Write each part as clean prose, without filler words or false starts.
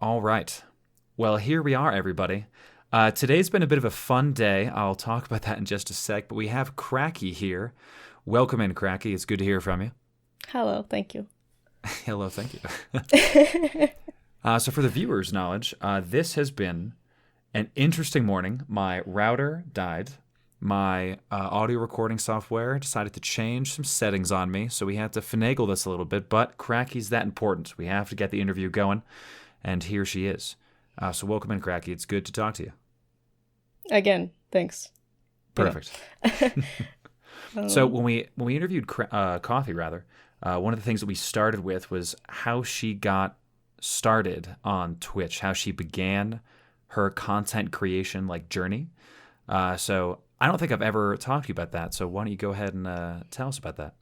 All right. Well, here we are, everybody. Today's been a bit of a fun day. I'll talk about that in just a sec, but we have Cracky here. Welcome in, Cracky. It's good to hear from you. Hello, thank you. Hello, thank you. So for the viewers' knowledge, this has been an interesting morning. My router died. My audio recording software decided to change some settings on me, so we had to finagle this a little bit, but Cracky's that important. We have to get the interview going, and here she is. So welcome in, Cracky. It's good to talk to you. Again, thanks. Perfect. So when we interviewed Coffee, one of the things that we started with was how she got started on Twitch, how she began her content creation journey. So I don't think I've ever talked to you about that. So why don't you go ahead and tell us about that?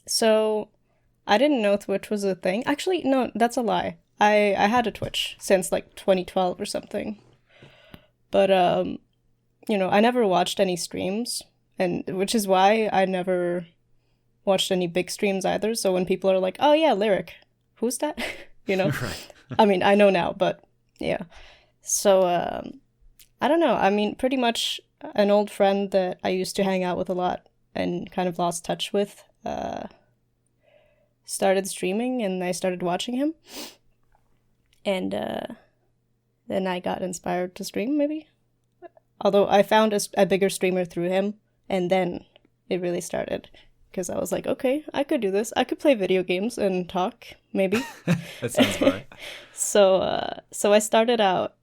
So I didn't know Twitch was a thing. Actually, no, that's a lie. I had a Twitch since 2012 or something. But I never watched any streams, and which is why I never watched any big streams either. So when people are like, "Oh yeah, Lyric, who's that?" Right. I mean, I know now, but yeah. So I don't know. I mean, pretty much an old friend that I used to hang out with a lot and kind of lost touch with started streaming, and I started watching him. And then I got inspired to stream, maybe. Although I found a bigger streamer through him, and then it really started. Because I was like, okay, I could do this. I could play video games and talk, maybe. That sounds right. So I started out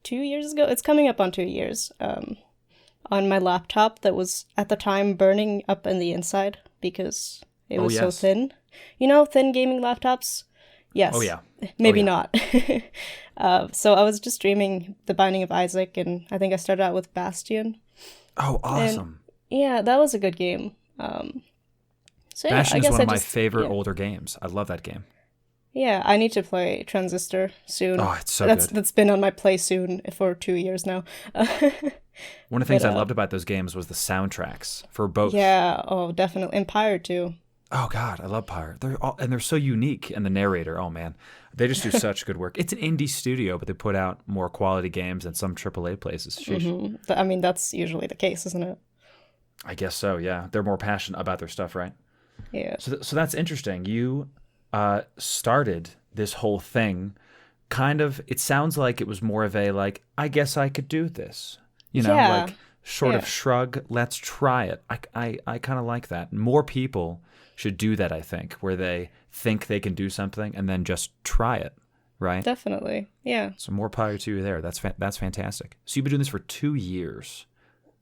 2 years ago. It's coming up on 2 years. On my laptop that was at the time burning up in the inside because it was so thin. Thin gaming laptops. Yes. Oh yeah. Maybe not. So I was just streaming The Binding of Isaac, and I think I started out with Bastion. Oh, awesome. And, yeah, that was a good game. So yeah, Bastion I is guess one of my favorite yeah. older games. I love that game. Yeah, I need to play Transistor soon. Oh, it's so good. That's been on my play soon for 2 years now. One of the things I loved about those games was the soundtracks for both. Yeah, oh, definitely. Empire too. Oh God, I love Pyre. They're so unique, and the narrator. Oh man, they just do such good work. It's an indie studio, but they put out more quality games than some AAA places. Mm-hmm. I mean, that's usually the case, isn't it? I guess so. Yeah, they're more passionate about their stuff, right? Yeah. So that's interesting. You started this whole thing. Kind of. It sounds like it was more of a I guess I could do this. Yeah. Sort of shrug. Let's try it. I kind of like that. More people should do that, I think, where they think they can do something and then just try it, right? Definitely, yeah. So more power to you there. That's fantastic. So you've been doing this for 2 years.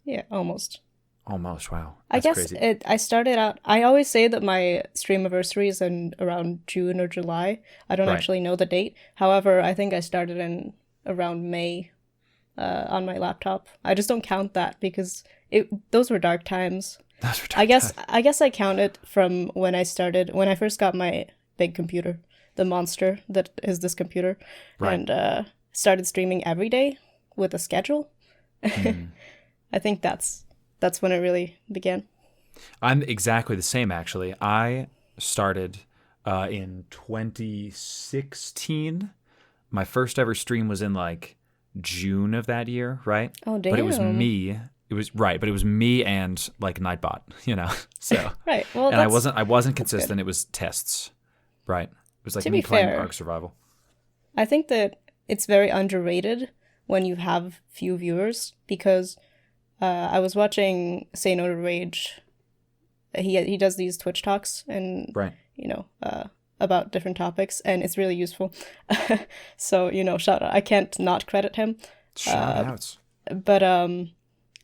Yeah, almost. Almost, wow. That's I guess crazy. I started out, I always say that my stream anniversary is in around June or July. I don't actually know the date. However, I think I started in around May on my laptop. I just don't count that because those were dark times. I guess I count it from when I first got my big computer, the monster that is this computer, and started streaming every day with a schedule. I think that's when it really began. I'm exactly the same, actually. I started in 2016. My first ever stream was in June of that year, right? Oh, damn. But it was me. It was but it was me and Nightbot, So right. Well, and I wasn't consistent. It was tests, right? It was me playing Ark Survival. I think that it's very underrated when you have few viewers because I was watching Say No to Rage. He does these Twitch talks and about different topics, and it's really useful. So shout out. I can't not credit him. Shout outs. But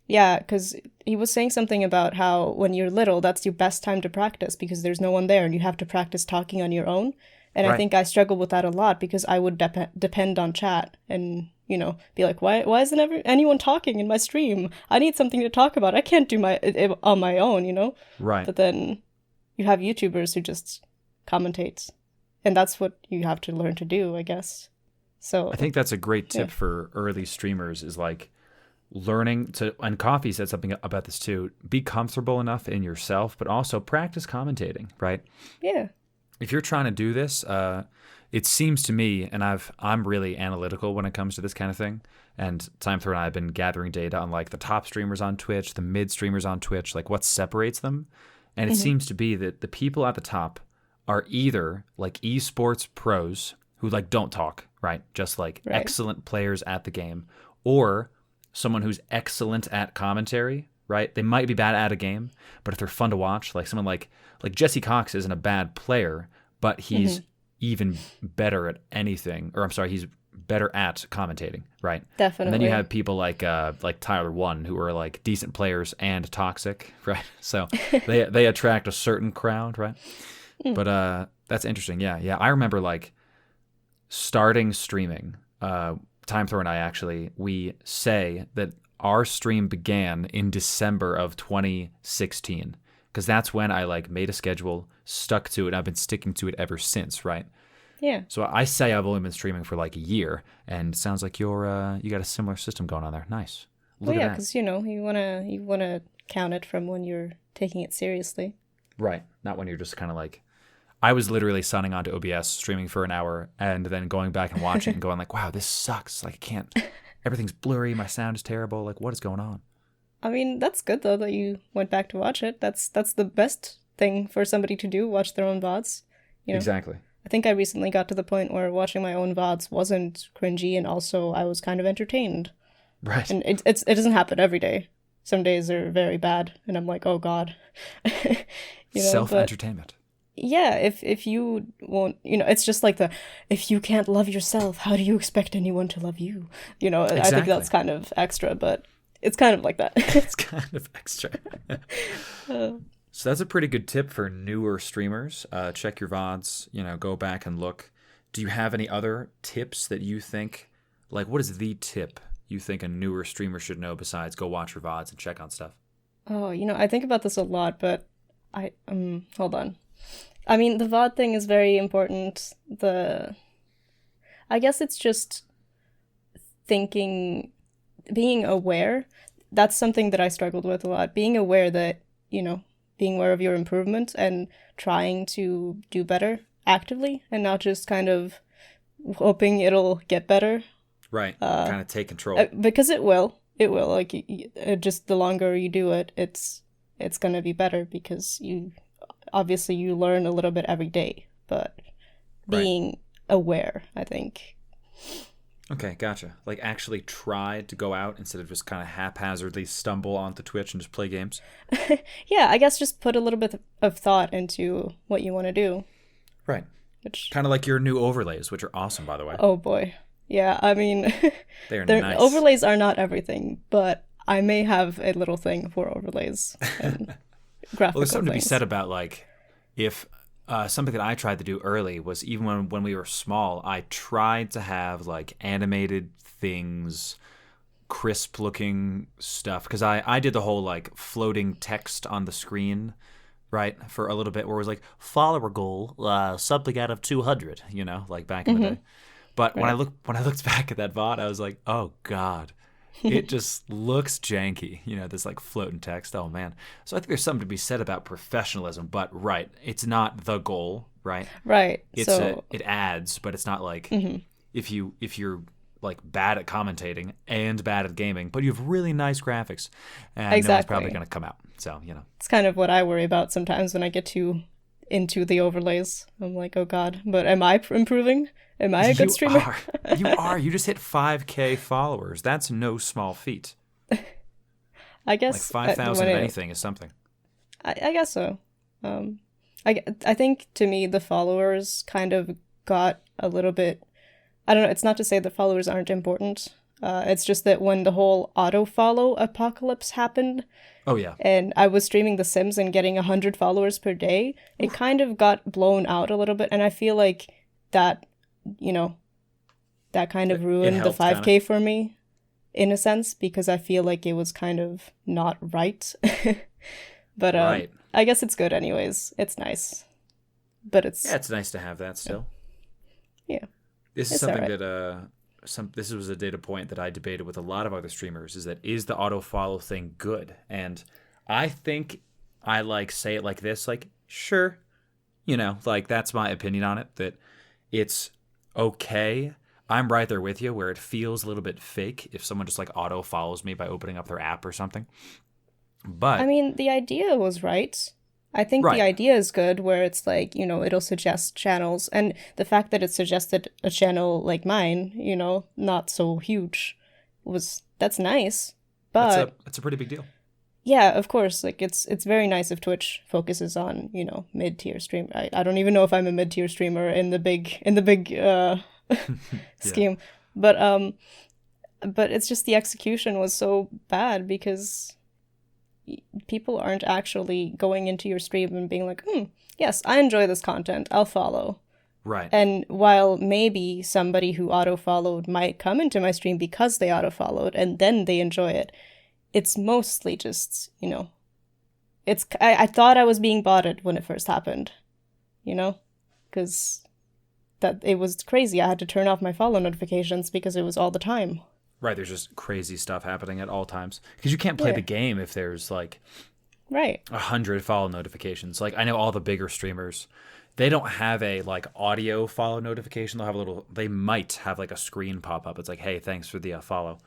yeah, because he was saying something about how when you're little, that's your best time to practice because there's no one there and you have to practice talking on your own. And I think I struggle with that a lot because I would depend on chat and, be like, why isn't anyone talking in my stream? I need something to talk about. I can't do it on my own, Right. But then you have YouTubers who just commentate. And that's what you have to learn to do, I guess. So I think that's a great tip for early streamers is learning to, and Coffee said something about this too, be comfortable enough in yourself, but also practice commentating, right? Yeah. If you're trying to do this, it seems to me, and I'm really analytical when it comes to this kind of thing. And Timethrower and I have been gathering data on like the top streamers on Twitch, the mid streamers on Twitch, like what separates them. And it seems to be that the people at the top are either like esports pros who like don't talk, right? Just like excellent players at the game, or someone who's excellent at commentary, right? They might be bad at a game, but if they're fun to watch, like someone like Jesse Cox isn't a bad player, but he's even better at anything, or I'm sorry, he's better at commentating, right? Definitely. And then you have people like Tyler One, who are like decent players and toxic, right? So they attract a certain crowd, right? But that's interesting. Yeah. I remember like starting streaming. Timethrower and I actually, we say that our stream began in December of 2016, because that's when I like made a schedule, stuck to it, and I've been sticking to it ever since, right? Yeah. So I say I've only been streaming for like a year, and it sounds like you got a similar system going on there. Nice. Look at that. Because you wanna count it from when you're taking it seriously. Right. Not when you're just kind of like. I was literally signing on to OBS, streaming for an hour, and then going back and watching and going like, wow, this sucks. Like I can't. Everything's blurry. My sound is terrible. Like what is going on? I mean, that's good though that you went back to watch it. That's the best thing for somebody to do, watch their own VODs. You know? Exactly. I think I recently got to the point where watching my own VODs wasn't cringy, and also I was kind of entertained. Right. And it doesn't happen every day. Some days are very bad, and I'm like, oh god. Self-entertainment. Yeah, if you won't, it's just like if you can't love yourself, how do you expect anyone to love you? Exactly. I think that's kind of extra, but it's kind of like that. It's kind of extra. So that's a pretty good tip for newer streamers. Check your VODs, go back and look. Do you have any other tips that you think, like what is the tip you think a newer streamer should know besides go watch your VODs and check on stuff? Oh, I think about this a lot, but hold on. I mean, the VOD thing is very important. I guess it's just being aware. That's something that I struggled with a lot. Being aware that, being aware of your improvement and trying to do better actively and not just kind of hoping it'll get better. Right. Kind of take control. Because it will. It will. Like, just the longer you do it, it's going to be better because obviously you learn a little bit every day, but being aware, I think. Okay, gotcha. Like actually try to go out instead of just kind of haphazardly stumble onto Twitch and just play games? Yeah, I guess just put a little bit of thought into what you want to do. Right. Kind of like your new overlays, which are awesome, by the way. Oh boy. Yeah, I mean, they're nice. Overlays are not everything, but I may have a little thing for overlays and graphical there's something things. to be said about like if something that I tried to do early was even when we were small, I tried to have like animated things, crisp looking stuff, because I did the whole like floating text on the screen, right, for a little bit, where it was like follower goal something out of 200, like back in the day. But when I looked back at that VOD, I was like, oh god, it just looks janky, this like floating text. Oh man. So I think there's something to be said about professionalism, but right, it's not the goal, right? Right. It adds, but it's not like if you're like bad at commentating and bad at gaming, but you have really nice graphics, and no one's probably going to come out. So, It's kind of what I worry about sometimes when I get too into the overlays. I'm like, oh god, but am I improving? Am I a good streamer? You are. You just hit 5K followers. That's no small feat. I guess like 5,000 of anything is something. I guess so. I think to me the followers kind of got a little bit. I don't know. It's not to say that followers aren't important. It's just that when the whole Autofollow apocalypse happened. Oh yeah. And I was streaming The Sims and getting 100 followers per day. It kind of got blown out a little bit, and I feel like that. That kind of ruined the 5K for me, in a sense, because I feel like it was kind of not right. But right. I guess it's good anyways. It's nice. But it's nice to have that still. Yeah. This is something that this was a data point that I debated with a lot of other streamers, is the auto-follow thing good? And I think I say it like this, like, sure, like that's my opinion on it, that it's okay. I'm right there with you where it feels a little bit fake if someone just like auto follows me by opening up their app or something. I But mean, the idea was right. I think the right. idea is good where it's like, it'll suggest channels. And the fact that it suggested a channel like mine, not so huge, that's nice. But That's a pretty big deal. yeah, of course, like it's very nice if Twitch focuses on, mid-tier stream. I don't even know if I'm a mid-tier streamer in the big Yeah. scheme. But it's just the execution was so bad because people aren't actually going into your stream and being like, yes, I enjoy this content, I'll follow. Right. And while maybe somebody who auto-followed might come into my stream because they auto-followed and then they enjoy it, it's mostly just, I thought I was being botted when it first happened, because that it was crazy. I had to turn off my follow notifications because it was all the time. Right, there's just crazy stuff happening at all times because you can't play the game if there's like right 100 follow notifications. Like I know all the bigger streamers, they don't have a like audio follow notification. They'll have a little. They might have like a screen pop up. It's like, hey, thanks for the follow,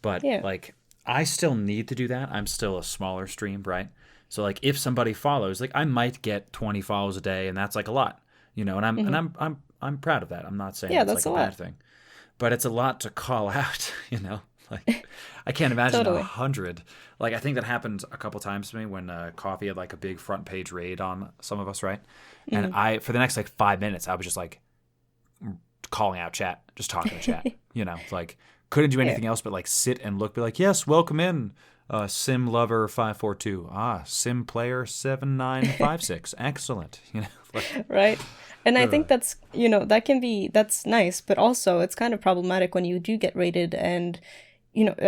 but yeah like I still need to do that. I'm still a smaller stream, right? So like if somebody follows, like I might get 20 follows a day, and that's like a lot, and I'm proud of that. I'm not saying yeah it's that's like a a lot. bad thing. But it's a lot to call out, Like, I can't imagine Totally. 100. Like, I think that happened a couple times to me when Coffee had like a big front page raid on some of us, right? And for the next like 5 minutes, I was just like calling out chat, just talking to chat, like couldn't do anything else but like sit and look, be like, yes, welcome in, Sim Lover 542, Sim Player 7956, excellent, like, Right. And I think that's, that's nice, but also it's kind of problematic when you do get rated and,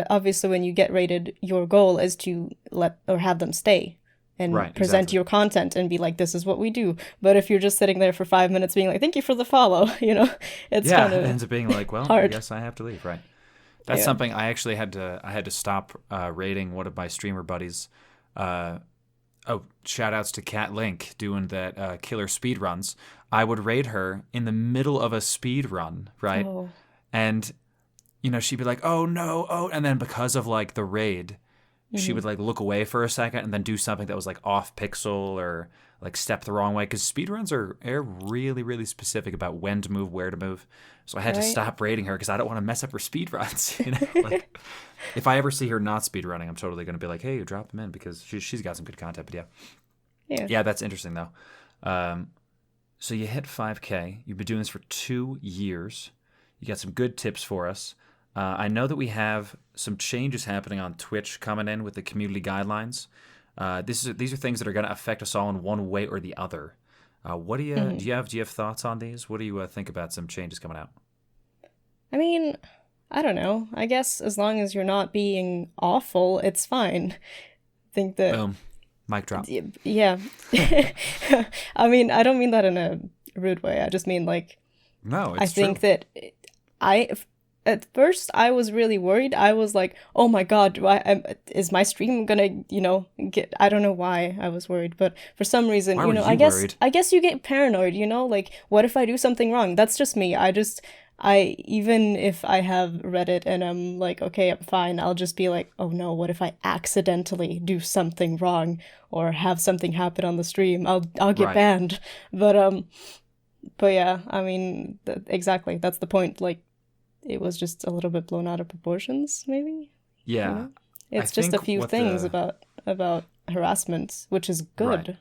obviously when you get rated, your goal is to let or have them stay and right, present exactly. your content and be like, this is what we do. But if you're just sitting there for 5 minutes being like, thank you for the follow, it's Yeah, kind it of ends up being like, well, I hard. guess I have to leave, right? That's Yeah. something I actually had to stop rating one of my streamer buddies. Shout outs to Cat Link doing that killer speed runs. I would raid her in the middle of a speed run, right? Oh, And she'd be like, "Oh no, oh," and then because of like the raid, she would like look away for a second and then do something that was like off pixel or like step the wrong way. Because speedruns are really, really specific about when to move, where to move. So I had to right. stop raiding her because I don't want to mess up her speedruns. Like if I ever see her not speedrunning, I'm totally going to be like, hey, drop them in because she's got some good content. But Yeah. yeah, that's interesting though. So you hit 5K. You've been doing this for 2 years. You got some good tips for us. I know that we have some changes happening on Twitch coming in with the community guidelines. These are things that are going to affect us all in one way or the other. What do you have thoughts on these? What do you think about some changes coming out? I mean, I don't know. I guess as long as you're not being awful, it's fine. I think that Boom, mic drop. yeah. I mean, I don't mean that in a rude way. I just mean like No, I it's think true. that I at first I was really worried. I was like, "Oh my God, is my stream gonna, get?" I don't know why I was worried, but for some reason, Why were I you guess worried? I guess you get paranoid. Like what if I do something wrong? That's just me. I even if I have read it and I'm like, okay, I'm fine, I'll just be like, oh no, what if I accidentally do something wrong or have something happen on the stream? I'll get Right. banned. But yeah, I mean, exactly. That's the point. Like, it was just a little bit blown out of proportions, maybe. Yeah. I It's just a think few what things the about harassment, which is right, good.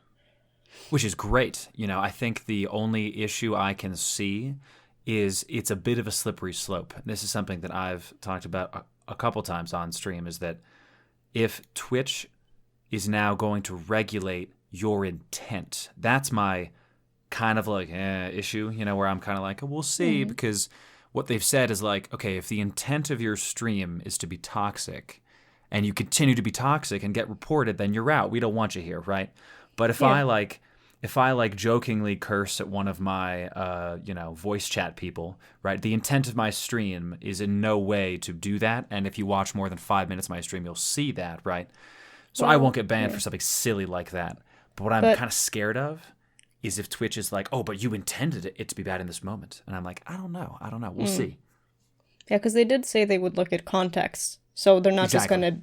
which is great. I think the only issue I can see is it's a bit of a slippery slope. This is something that I've talked about a couple times on stream, is that if Twitch is now going to regulate your intent, that's my kind of like issue, where I'm kind of like, we'll see, Mm-hmm. because what they've said is like, okay, if the intent of your stream is to be toxic and you continue to be toxic and get reported, then you're out. We don't want you here, right? But Yeah. if I like jokingly curse at one of my voice chat people, right? The intent of my stream is in no way to do that, and if you watch more than 5 minutes of my stream, you'll see that, right? So I Well, won't get banned yeah. for something silly like that. But what I'm But kind of scared of is if Twitch is like, oh, but you intended it to be bad in this moment. And I'm like, I don't know. We'll see. Yeah, because they did say they would look at context. So they're not Exactly.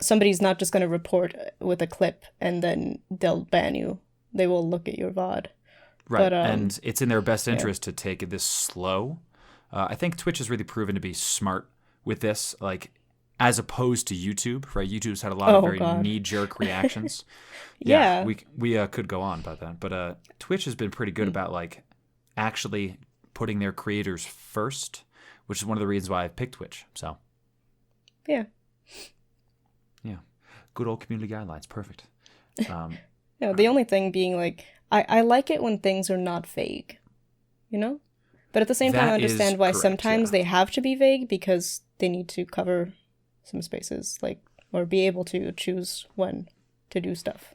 somebody's not just going to report with a clip and then they'll ban you. They will look at your VOD. Right. But, and it's in their best interest to take this slow. I think Twitch has really proven to be smart with this, like, as opposed to YouTube, right? YouTube's had a lot of very knee-jerk reactions. Yeah. We could go on about that. But Twitch has been pretty good about, like, actually putting their creators first, which is one of the reasons why I picked Twitch. So, yeah. Good old community guidelines. Perfect. Yeah, the only thing being, like, I like it when things are not vague, you know? But at the same time, I understand why sometimes they have to be vague because they need to cover some spaces, like, or be able to choose when to do stuff.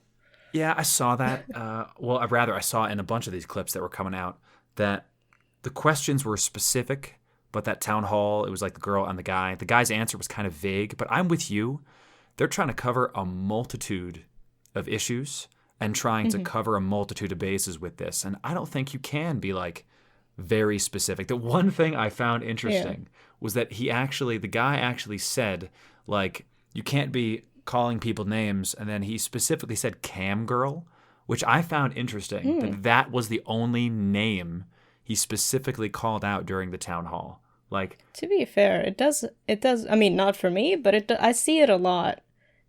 Yeah, I saw that. I saw in a bunch of these clips that were coming out that the questions were specific, but that town hall, it was like the girl and the guy. The guy's answer was kind of vague, but I'm with you. They're trying to cover a multitude of issues and trying to cover a multitude of bases with this. And I don't think you can be, like, very specific. The one thing I found interesting was that the guy actually said, like, you can't be calling people names, and then he specifically said cam girl, which I found interesting. That was the only name he specifically called out during the town hall. Like, to be fair, it does. I mean, not for me, but I see it a lot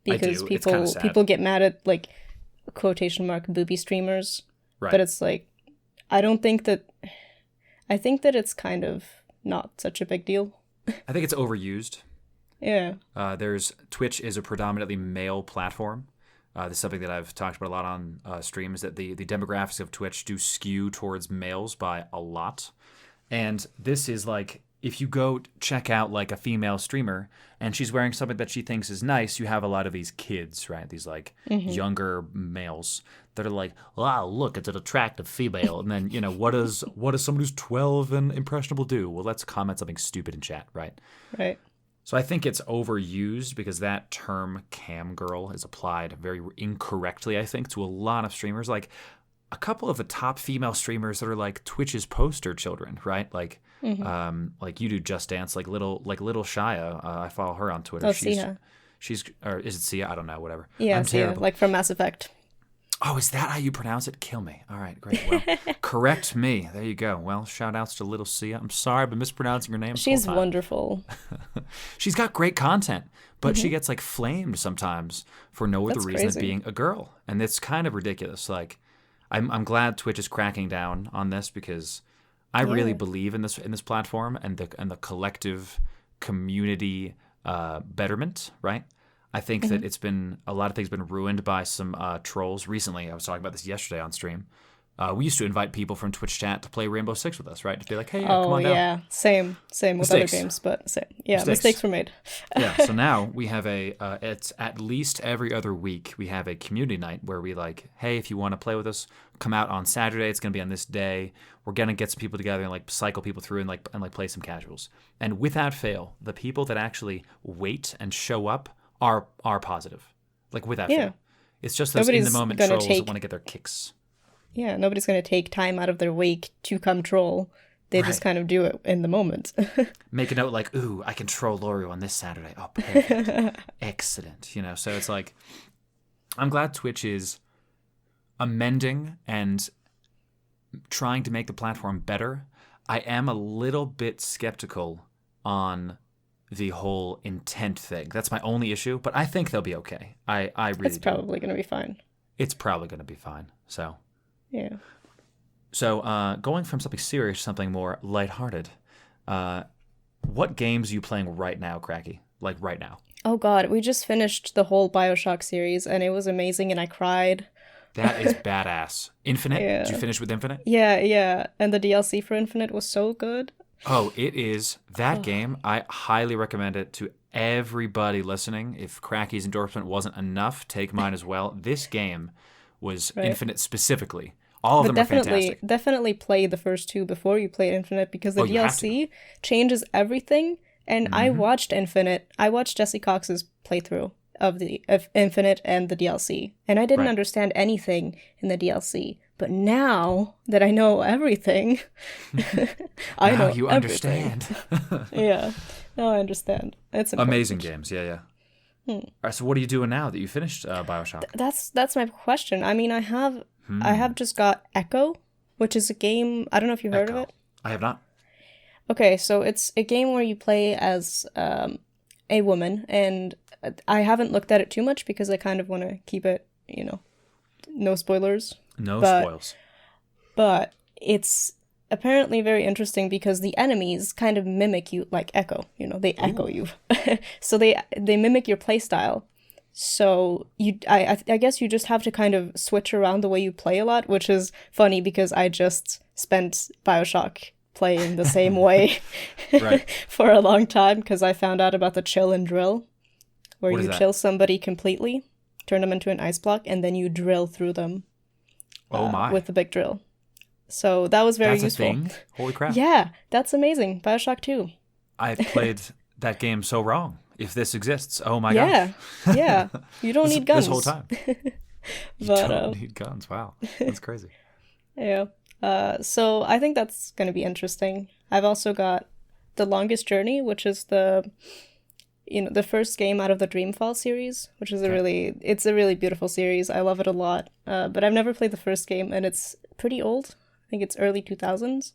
because people get mad at, like, quotation mark booby streamers. Right. But it's like, I think that it's kind of not such a big deal. I think it's overused. Yeah. Twitch is a predominantly male platform. This is something that I've talked about a lot on stream, is that the demographics of Twitch do skew towards males by a lot. And this is like, if you go check out, like, a female streamer and she's wearing something that she thinks is nice, you have a lot of these kids, right? These, like, younger males that are like, wow, look, it's an attractive female. And then, what does someone who's 12 and impressionable do? Well, let's comment something stupid in chat, right? Right. So I think it's overused because that term cam girl is applied very incorrectly, I think, to a lot of streamers. Like, a couple of the top female streamers that are, like, Twitch's poster children, right? Like, like you do Just Dance, like little Shia. I follow her on Twitter. Oh, Sia. Or is it Sia? I don't know. Whatever. Yeah, Sia, like from Mass Effect. Oh, is that how you pronounce it? Kill me. All right, great. Well, correct me. There you go. Well, shout outs to little Sia. I'm sorry, I've been mispronouncing her name. She's wonderful. She's got great content, but she gets, like, flamed sometimes for no other reason than being a girl, and it's kind of ridiculous. Like, I'm glad Twitch is cracking down on this because I really believe in this platform and the collective community betterment, right? I think that a lot of things been ruined by some trolls recently. I was talking about this yesterday on stream. We used to invite people from Twitch chat to play Rainbow Six with us, right? To be like, hey, come on down. Oh, yeah. Same with other games, but same. Yeah, mistakes were made. Yeah, so now we have it's at least every other week, we have a community night where we, like, hey, if you want to play with us, come out on Saturday. It's going to be on this day. We're going to get some people together and, like, cycle people through and play some casuals. And without fail, the people that actually wait and show up are positive. Like, without fail. It's just those in-the-moment trolls that want to get their kicks. Yeah, nobody's going to take time out of their week to come troll. They just kind of do it in the moment. Make a note like, ooh, I can troll Loru on this Saturday. Oh, perfect. Excellent. So it's like, I'm glad Twitch is amending and trying to make the platform better. I am a little bit skeptical on the whole intent thing. That's my only issue, but I think they'll be okay. I really It's probably going to be fine. It's probably going to be fine. So... yeah. So going from something serious to something more lighthearted, what games are you playing right now, Cracky? Like, right now? Oh, God. We just finished the whole BioShock series, and it was amazing, and I cried. That is badass. Infinite? Yeah. Did you finish with Infinite? Yeah. And the DLC for Infinite was so good. Oh, it is. That game, I highly recommend it to everybody listening. If Cracky's endorsement wasn't enough, take mine as well. This game was Infinite specifically. All of them are fantastic. Definitely play the first two before you play Infinite because the DLC changes everything. And I watched Infinite. I watched Jesse Cox's playthrough of Infinite and the DLC, and I didn't understand anything in the DLC. But now that I know everything, I now know you everything. understand. Yeah, now I understand. It's important. Amazing games, yeah. All right, so what are you doing now that you finished Bioshock? That's my question. I mean, I have just got Echo, which is a game. I don't know if you've heard of Echo. it. I have not. Okay, so it's a game where you play as a woman, and I haven't looked at it too much because I kind of want to keep it, no spoilers. No spoils. But it's apparently very interesting because the enemies kind of mimic you, like Echo. They echo you, so they mimic your playstyle. So I guess you just have to kind of switch around the way you play a lot, which is funny because I just spent Bioshock playing the same way for a long time because I found out about the chill and drill, where you chill somebody completely, turn them into an ice block, and then you drill through them with the big drill. So that was very useful. That's a thing? Holy crap. Yeah, that's amazing. Bioshock 2. I played that game so wrong. If this exists, oh my gosh. Yeah. You don't need guns. This whole time. You don't need guns. Wow. That's crazy. Yeah. So I think that's going to be interesting. I've also got The Longest Journey, which is the first game out of the Dreamfall series, which is a really beautiful series. I love it a lot. But I've never played the first game, and it's pretty old. I think it's early 2000s.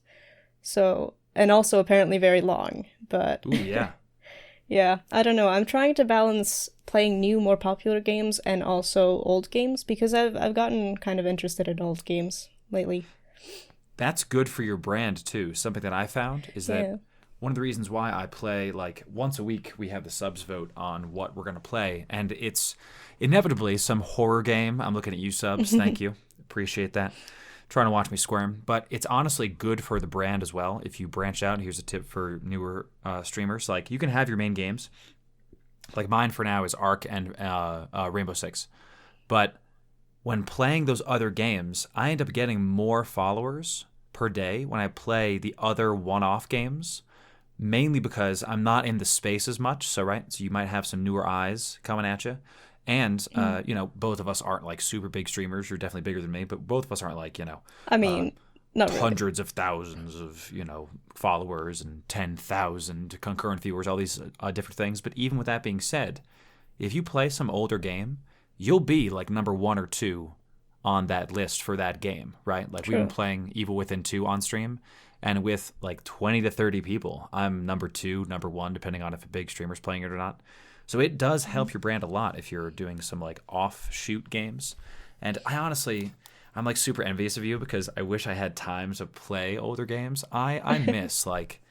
So, and also apparently very long, but ooh, yeah. Yeah, I don't know. I'm trying to balance playing new, more popular games and also old games because I've gotten kind of interested in old games lately. That's good for your brand too. Something that I found is that one of the reasons why I play, like, once a week we have the subs vote on what we're going to play, and it's inevitably some horror game. I'm looking at you, subs. Thank you. Appreciate that. Trying to watch me squirm, but it's honestly good for the brand as well. If you branch out, and here's a tip for newer streamers, like, you can have your main games. Like, mine for now is Ark and Rainbow Six. But when playing those other games, I end up getting more followers per day when I play the other one-off games, mainly because I'm not in the space as much. So you might have some newer eyes coming at you. And, both of us aren't, like, super big streamers. You're definitely bigger than me, but both of us aren't, like, I mean, not really. Hundreds of thousands of, followers and 10,000 concurrent viewers, all these different things. But even with that being said, if you play some older game, you'll be, like, number 1 or 2 on that list for that game, right? Like, we've been playing Evil Within 2 on stream, and with, like, 20 to 30 people, I'm number 2, number 1, depending on if a big streamer's playing it or not. So it does help your brand a lot if you're doing some, like, offshoot games. And I'm, like, super envious of you because I wish I had time to play older games. I miss like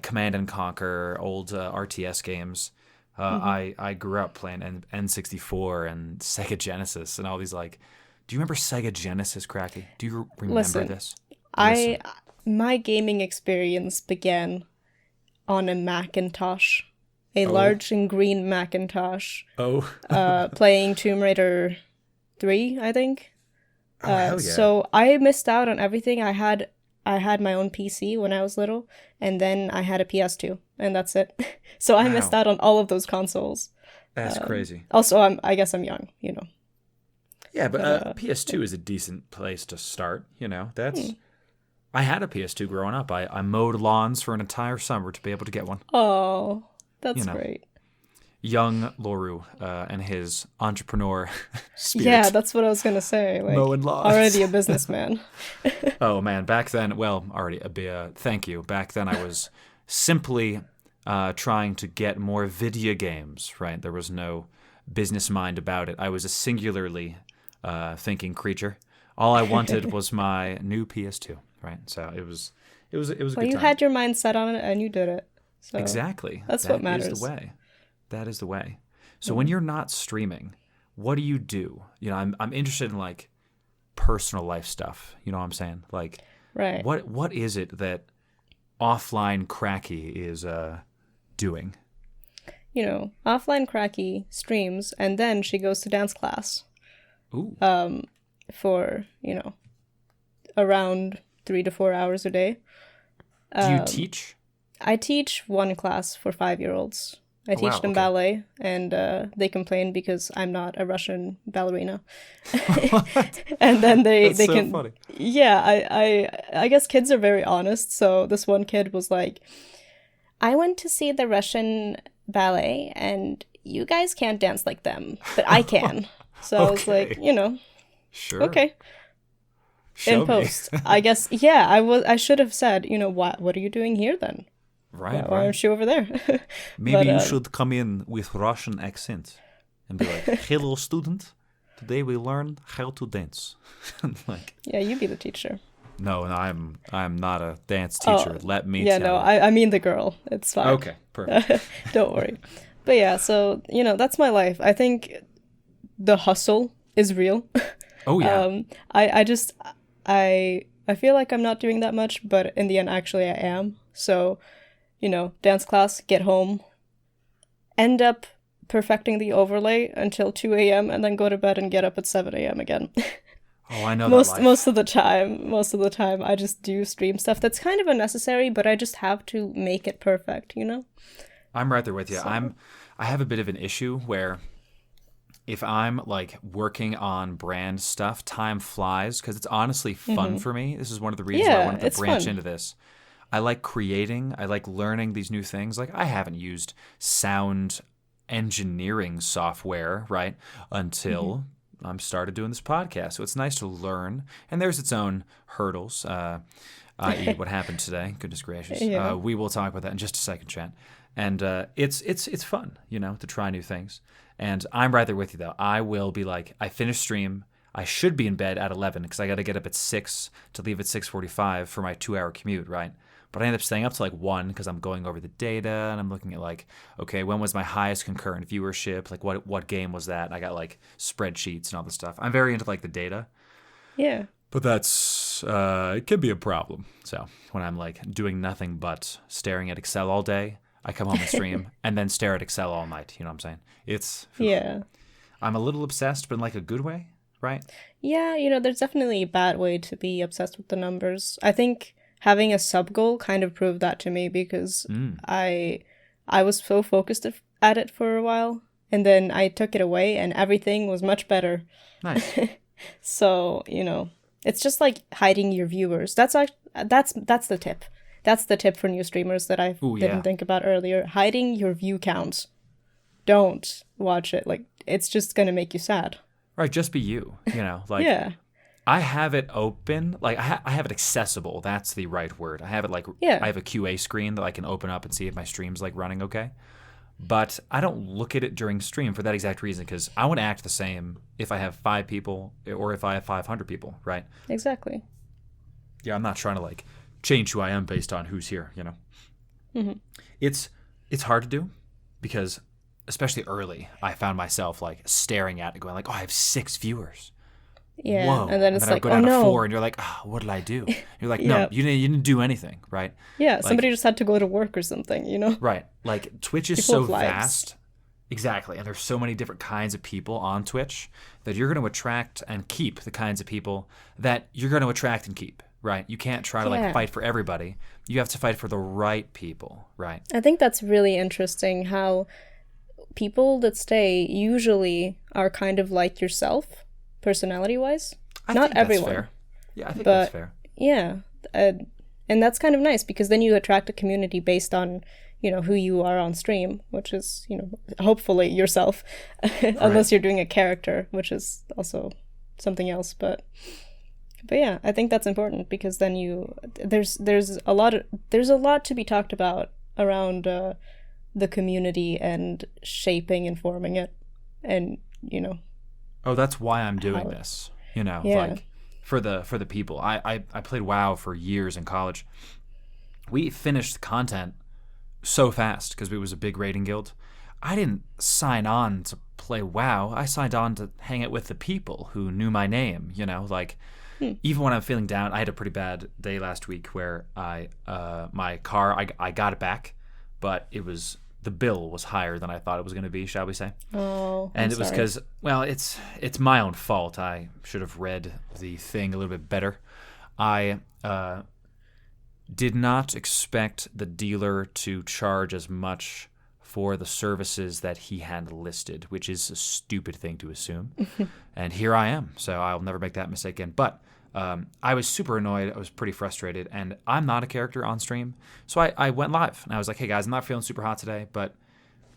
Command and Conquer, old RTS games. I grew up playing N64 and Sega Genesis and all these, like, do you remember Sega Genesis, Cracky? Do you remember this? My gaming experience began on a Macintosh. A large and green Macintosh. Playing Tomb Raider 3, I think. Hell yeah. So I missed out on everything. I had my own PC when I was little, and then I had a PS2, and that's it. So I missed out on all of those consoles. That's crazy. Also, I guess I'm young, Yeah, but PS2 is a decent place to start. That's. I had a PS2 growing up. I mowed lawns for an entire summer to be able to get one. Oh. That's great. Young Loru and his entrepreneur spirit. Yeah, that's what I was going to say. Like, mowing lawns. Already a businessman. Oh, man. Back then, thank you. Back then I was simply trying to get more video games, right? There was no business mind about it. I was a singularly thinking creature. All I wanted was my new PS2, right? So it was a good time. Well, you had your mind set on it and you did it. So exactly. That's what matters. That is the way. So when you're not streaming, what do you do? I'm interested in, like, personal life stuff. You know what I'm saying? Like, right. What is it that offline Cracky is doing? Offline Cracky streams, and then she goes to dance class. Ooh. For around 3 to 4 hours a day. Do you teach? I teach one class for 5-year-olds, I Oh, teach wow. them Okay. ballet, and they complain because I'm not a Russian ballerina. What? And then That's they so can, funny. yeah, I guess kids are very honest. So this one kid was like, I went to see the Russian ballet, and you guys can't dance like them, but I can. So I was like, Okay. Sure. okay. In Show me. post, I guess, yeah, I should have said, what are you doing here then? Why, Right, why right. aren't you over there? Maybe But you should come in with Russian accent and be like, "Hello, student. Today we learn how to dance." Like, yeah, you be the teacher. no, I'm not a dance Oh, teacher. Let me yeah, tell no, you. I mean the girl. It's fine. Okay, perfect. Don't worry. But yeah, so, that's my life. I think the hustle is real. Oh yeah. I just I feel like I'm not doing that much, but in the end actually I am. So, dance class, get home, end up perfecting the overlay until 2 a.m. and then go to bed and get up at 7 a.m. again. Oh, I know that most life. most of the time I just do stream stuff that's kind of unnecessary, but I just have to make it perfect. I'm right there with you. So I have a bit of an issue where if I'm like working on brand stuff, time flies because it's honestly fun for me. This is one of the reasons why I yeah, wanted to it's branch fun. into this. I like creating, I like learning these new things. Like I haven't used sound engineering software, right, until I'm started doing this podcast. So it's nice to learn, and there's its own hurdles, i.e., what happened today. Goodness gracious. Yeah. We will talk about that in just a second, chat. And it's fun, to try new things. And I'm right there with you though. I will be like, I finish stream. I should be in bed at 11 because I got to get up at 6 to leave at 6:45 for my 2-hour commute, right? But I end up staying up to like 1 because I'm going over the data and I'm looking at like, okay, when was my highest concurrent viewership? Like what game was that? And I got like spreadsheets and all this stuff. I'm very into like the data. Yeah. But that's it can be a problem. So when I'm like doing nothing but staring at Excel all day, I come home and stream and then stare at Excel all night. You know what I'm saying? Yeah. I'm a little obsessed, but in like a good way, right? Yeah, there's definitely a bad way to be obsessed with the numbers. I think having a sub goal kind of proved that to me because I was so focused at it for a while, and then I took it away and everything was much better. Nice. So, it's just like hiding your viewers. That's the tip. That's the tip for new streamers that I Ooh, didn't yeah. think about earlier. Hiding your view counts. Don't watch it. Like, it's just gonna make you sad. Right, just be you, like Yeah. I have it open, like I have it accessible. That's the right word. I have it like Yeah. I have a QA screen that I can open up and see if my stream's like running okay. But I don't look at it during stream for that exact reason because I want to act the same if I have 5 people or if I have 500 people, right? Exactly. Yeah, I'm not trying to like change who I am based on who's here. It's hard to do because especially early, I found myself like staring at it going like, "Oh, I have 6 viewers." Yeah. Whoa. And then it's I like, go oh down to no. 4 and you're like, "Oh, what did I do?" You're like, "No, Yeah. you didn't do anything," right? Yeah, Like, somebody just had to go to work or something. right. Like Twitch is People so have lives. vast. Exactly. And there's so many different kinds of people on Twitch that you're going to attract and keep the kinds of people that you're going to attract and keep, right? You can't try to Yeah. like fight for everybody. You have to fight for the right people, right? I think that's really interesting how people that stay usually are kind of like yourself, personality-wise. I Not think that's everyone. fair. Yeah, I think But that's fair. yeah, and that's kind of nice because then you attract a community based on who you are on stream, which is hopefully yourself, unless you're doing a character, which is also something else. But yeah, I think that's important because then there's a lot to be talked about around the community and shaping and forming it, and Oh, that's why I'm doing how- this. Yeah. Like for the people. I played WoW for years in college. We finished content so fast because it was a big raiding guild. I didn't sign on to play WoW. I signed on to hang out with the people who knew my name, like even when I'm feeling down. I had a pretty bad day last week where my car I got it back, but the bill was higher than I thought it was going to be, shall we say. Oh, And I'm it was sorry. because, well, it's my own fault. I should have read the thing a little bit better. I did not expect the dealer to charge as much for the services that he had listed, which is a stupid thing to assume. And here I am, so I'll never make that mistake again. But I was super annoyed. I was pretty frustrated, and I'm not a character on stream. So I went live, and I was like, hey, guys, I'm not feeling super hot today, but,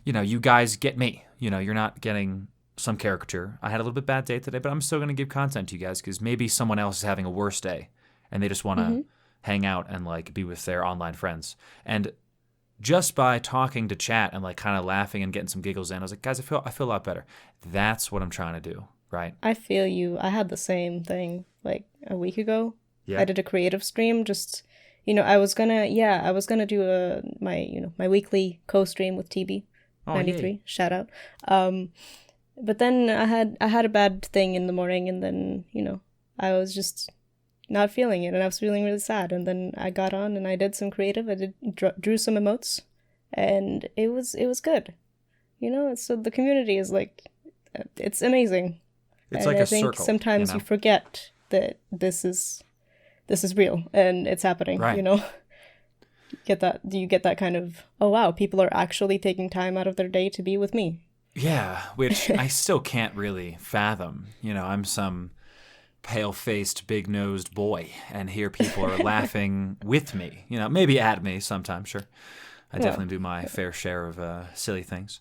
you guys get me. You're not getting some caricature. I had a little bit bad day today, but I'm still going to give content to you guys because maybe someone else is having a worse day, and they just want to hang out and, like, be with their online friends. And just by talking to chat and, like, kind of laughing and getting some giggles in, I was like, guys, I feel a lot better. That's what I'm trying to do, right? I feel you. I had the same thing, like, a week ago. Yeah. I did a creative stream, just, I was gonna do my weekly co-stream with TB. 93, yay. Shout out. But then I had a bad thing in the morning, and then, I was just not feeling it, and I was feeling really sad, and then I got on and I did some creative. I drew some emotes, and it was good. So the community is like, it's amazing. It's and like I a think circle. sometimes you forget that this is real and it's happening. Right. Do you get that kind of, oh wow, people are actually taking time out of their day to be with me? Yeah, which I still can't really fathom. I'm some pale-faced, big-nosed boy, and here people are laughing with me. Maybe at me sometimes, sure. I definitely do my fair share of silly things.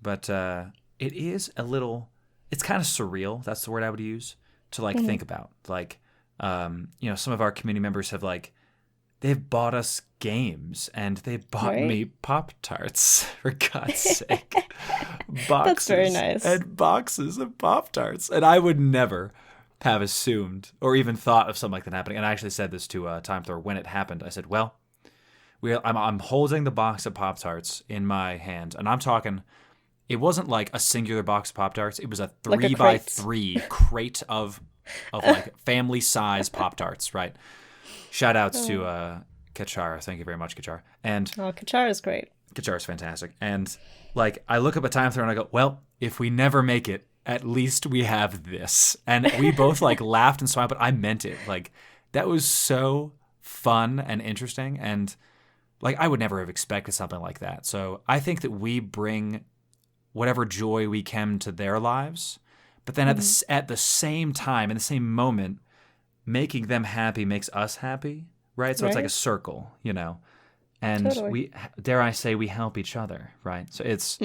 But it is a little, it's kind of surreal, that's the word I would use, to, like, think about. Like, some of our community members have, like, they've bought us games, and they bought me Pop-Tarts, for God's sake. Boxes. That's very nice. And boxes of Pop-Tarts. And I would never have assumed or even thought of something like that happening. And I actually said this to Time Thor when it happened. I said, well, I'm holding the box of Pop-Tarts in my hand, and I'm talking, it wasn't like a singular box of Pop-Tarts. It was a 3x3 crate of like family-size Pop-Tarts, right? Shout outs to Kachar. Thank you very much, Kachar. And Kachar is great. Kachar is fantastic. And, like, I look up at Time Thor and I go, well, if we never make it, at least we have this. And we both, like, laughed and smiled, but I meant it. Like, that was so fun and interesting. And, like, I would never have expected something like that. So I think that we bring whatever joy we can to their lives. But then at the same time, in the same moment, making them happy makes us happy, right? So it's like a circle, And we, dare I say, we help each other, right? So it's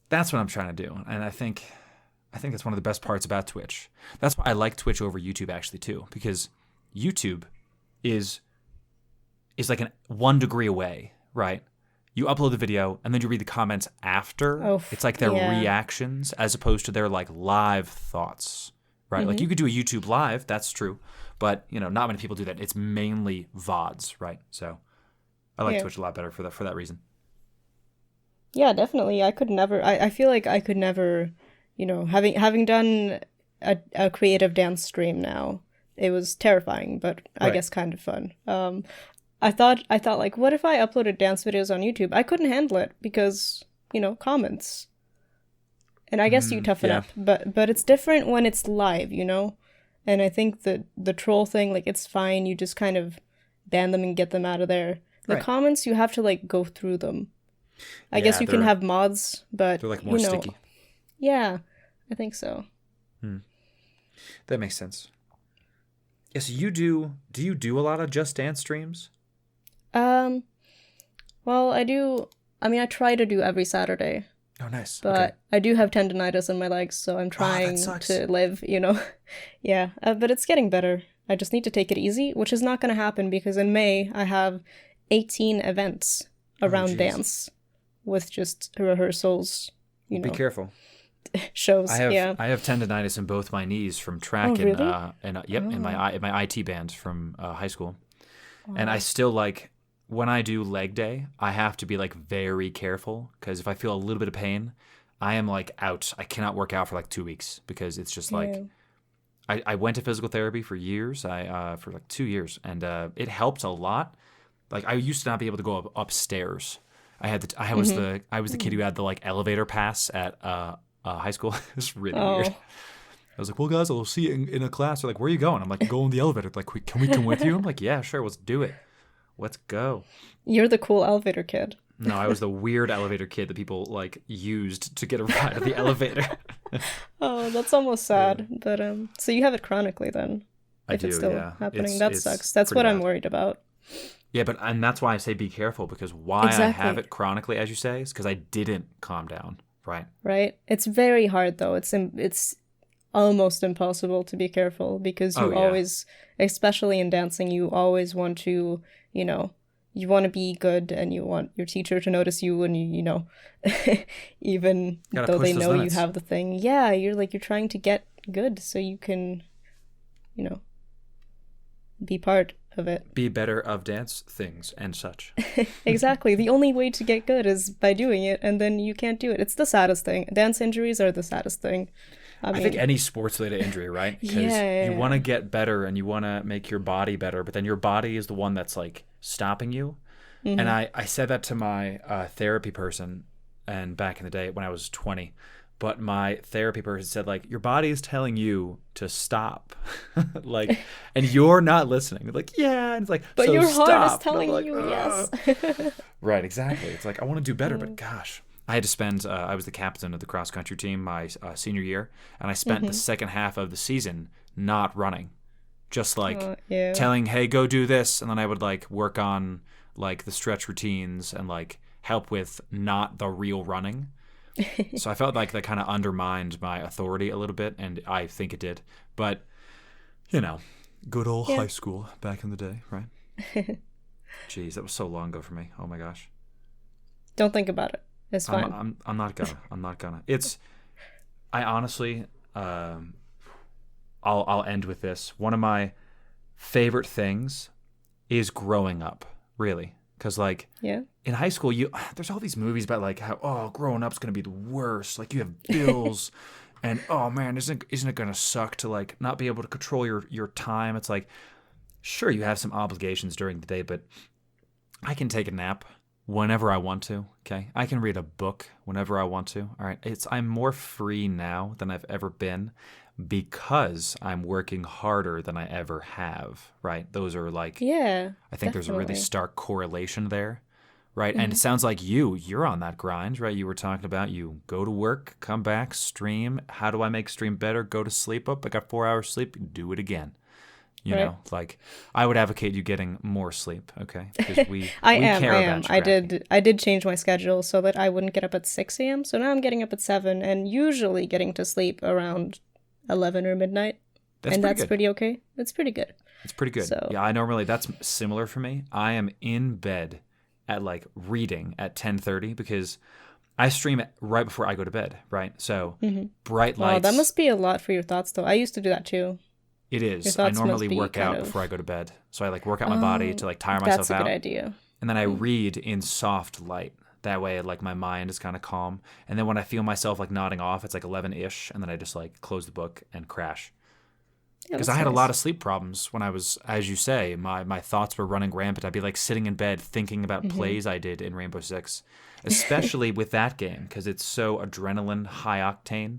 that's what I'm trying to do, and I think that's one of the best parts about Twitch. That's why I like Twitch over YouTube actually too, because YouTube is like 1 degree away, right? You upload the video and then you read the comments after. Oh, it's like their reactions as opposed to their, like, live thoughts, right? Like, you could do a YouTube live, that's true, but not many people do that. It's mainly VODs, right? So I like Twitch a lot better for that reason. Yeah, definitely. I could never. I feel like I could never. Having done a creative dance stream now, it was terrifying, but I guess kind of fun. I thought like, what if I uploaded dance videos on YouTube? I couldn't handle it because comments. And I guess you toughen up, but it's different when it's live, And I think that the troll thing, like, it's fine. You just kind of ban them and get them out of there. The comments, you have to, like, go through them. I guess you can have mods, but they're, like, more sticky. Yeah, I think so. That makes sense. Yes, do you do a lot of Just Dance streams? Well, I do. I mean, I try to do every Saturday. Oh, nice. But I do have tendonitis in my legs, so I'm trying to live, Yeah, but it's getting better. I just need to take it easy, which is not going to happen because in May I have 18 events around dance with just rehearsals, Be careful. Shows. I have tendonitis in both my knees from track in my IT band from high school. Wow. And I still, like, when I do leg day, I have to be, like, very careful because if I feel a little bit of pain, I am, like, out. I cannot work out for, like, 2 weeks because it's just like I went to physical therapy for years. For like 2 years, and it helped a lot. Like, I used to not be able to go upstairs. I was the kid who had the, like, elevator pass at high school. It was really weird. I was like, well, guys, I'll see you in a class. They're like, where are you going? I'm like, go in the elevator. They're like, can we come with you? I'm like, yeah, sure, let's do it. Let's go. You're the cool elevator kid. No, I was the weird elevator kid that people like used to get a ride of the elevator. Oh, that's almost sad. But so you have it chronically then? If it's still happening, that sucks. That's what I'm worried about. Yeah, and that's why I say be careful, because why I have it chronically, as you say, is because I didn't calm down, right? Right. It's very hard though. It's almost impossible to be careful because you always, especially in dancing, you always want to, you want to be good and you want your teacher to notice you and even though they know you have the thing. Yeah, you're trying to get good so you can, be part of it. Be better of dance things and such. Exactly. The only way to get good is by doing it, and then you can't do it. It's the saddest thing. Dance injuries are the saddest thing. I think any sports-related injury, right? Because you want to get better and you want to make your body better, but then your body is the one that's like stopping you. Mm-hmm. And I said that to my therapy person, and back in the day when I was 20, but my therapy person said, like, your body is telling you to stop. Like, and you're not listening. Like, yeah. And it's like, but so your stop. heart is telling you, yes. Right, exactly. It's like, I want to do better, but gosh. I had to spend, I was the captain of the cross-country team my senior year, and I spent the second half of the season not running. Just like telling, hey, go do this. And then I would like work on like the stretch routines and like help with not the real running. So I felt like that kind of undermined my authority a little bit, and I think it did. But, good old high school back in the day, right? Jeez, that was so long ago for me. Oh my gosh. Don't think about it. It's fine. I'm not gonna. I honestly, I'll end with this. One of my favorite things is growing up, really. Because, in high school, there's all these movies about, how, growing up's going to be the worst. Like, you have bills, and, oh, man, isn't it going to suck to, not be able to control your time? It's like, sure, you have some obligations during the day, but I can take a nap whenever I want to, okay? I can read a book whenever I want to, all right? I'm more free now than I've ever been because I'm working harder than I ever have, right? Those are I think definitely. There's a really stark correlation there, right? Mm-hmm. And it sounds like you're on that grind, right? You were talking about you go to work, come back, stream. How do I make stream better? Go to sleep up. I got 4 hours sleep. Do it again. You know, I would advocate you getting more sleep, okay? Because we care about you. I did change my schedule so that I wouldn't get up at 6 a.m. So now I'm getting up at 7 and usually getting to sleep around 11 or midnight. That's pretty okay. It's pretty good. It's pretty good. So, yeah, that's similar for me. I am in bed at reading at 10:30 because I stream it right before I go to bed, right? So bright lights. Oh, that must be a lot for your thoughts though. I used to do that too. It is. I normally work out before I go to bed. So I work out my body to tire myself out. That's a good idea. And then I read in soft light. That way, my mind is kind of calm. And then when I feel myself nodding off, it's 11-ish, and then I just close the book and crash. Because I had a lot of sleep problems when I was, as you say, my thoughts were running rampant. I'd be sitting in bed thinking about plays I did in Rainbow Six, especially with that game because it's so adrenaline, high octane.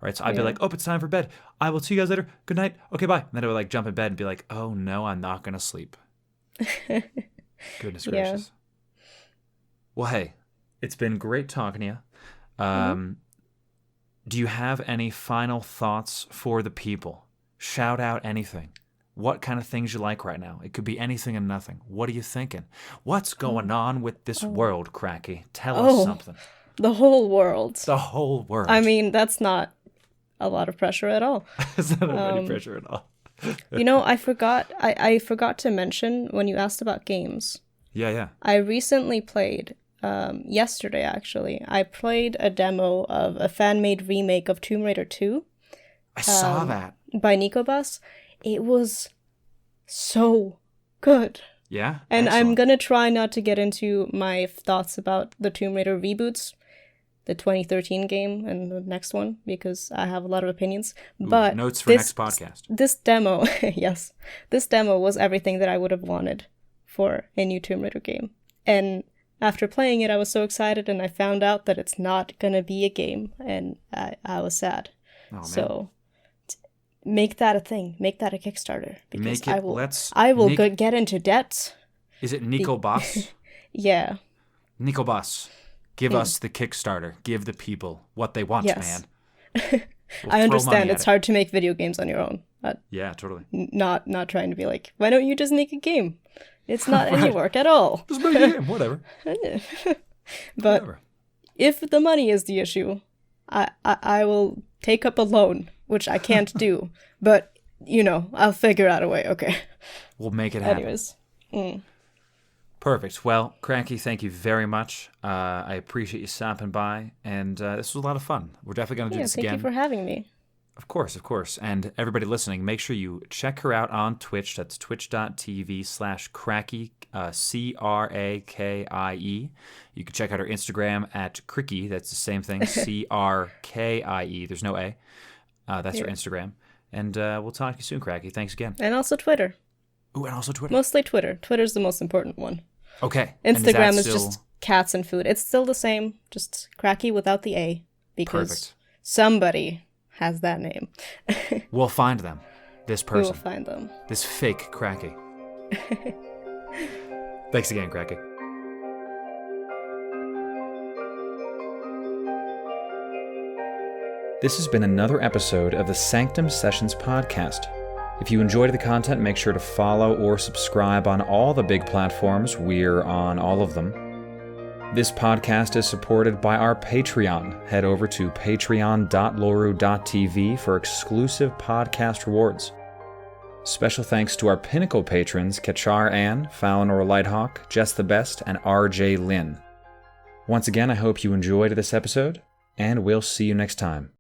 Right, so I'd be like, oh, it's time for bed. I will see you guys later. Good night. Okay, bye. And then I would jump in bed and be like, oh no, I'm not gonna sleep. Goodness gracious. Well, hey, it's been great talking to you. Do you have any final thoughts for the people? Shout out anything. What kind of things you like right now? It could be anything and nothing. What are you thinking? What's going on with this world, Cracky? Tell us something. The whole world. The whole world. I mean, that's not a lot of pressure at all. It's not any pressure at all. I forgot to mention when you asked about games. Yeah. I recently played, yesterday actually, I played a demo of a fan-made remake of Tomb Raider 2. I saw that. By Nicobus. It was so good. Yeah? And excellent. I'm going to try not to get into my thoughts about the Tomb Raider reboots, the 2013 game and the next one, because I have a lot of opinions. But notes for next podcast. This demo, yes, this demo was everything that I would have wanted for a new Tomb Raider game. And after playing it, I was so excited, and I found out that it's not going to be a game, and I was sad. Oh, man. So make that a thing. Make that a Kickstarter. Because I will get into debt. Is it Nico Boss? Yeah. Nico Boss, give us the Kickstarter. Give the people what they want, yes. man. I understand it's hard to make video games on your own. Yeah, totally. Not trying to be like, why don't you just make a game? It's not any work at all. Just make a game, whatever. But if the money is the issue, I will take up a loan, which I can't do. But, I'll figure out a way. Okay. We'll make it happen. Anyways. Perfect. Well, Crakie, thank you very much. I appreciate you stopping by, and this was a lot of fun. We're definitely going to do this again. Thank you for having me. Of course. And everybody listening, make sure you check her out on Twitch. That's twitch.tv/Crakie, Crakie. You can check out her Instagram at Crakie. That's the same thing, Crkie. There's no A. That's her Instagram. And we'll talk to you soon, Crakie. Thanks again. And also Twitter. Ooh, and also Twitter. Mostly Twitter. Twitter's the most important one. Okay. Instagram is just cats and food. It's still the same, just Crakie without the A. Because somebody has that name. We'll find them. This person. We will find them. This fake Crakie. Thanks again, Crakie. This has been another episode of the Sanctum Sessions podcast. If you enjoyed the content, make sure to follow or subscribe on all the big platforms. We're on all of them. This podcast is supported by our Patreon. Head over to patreon.loru.tv for exclusive podcast rewards. Special thanks to our Pinnacle patrons, Kachar Ann, Falinor Lighthawk, Jess the Best, and RJ Lynn. Once again, I hope you enjoyed this episode, and we'll see you next time.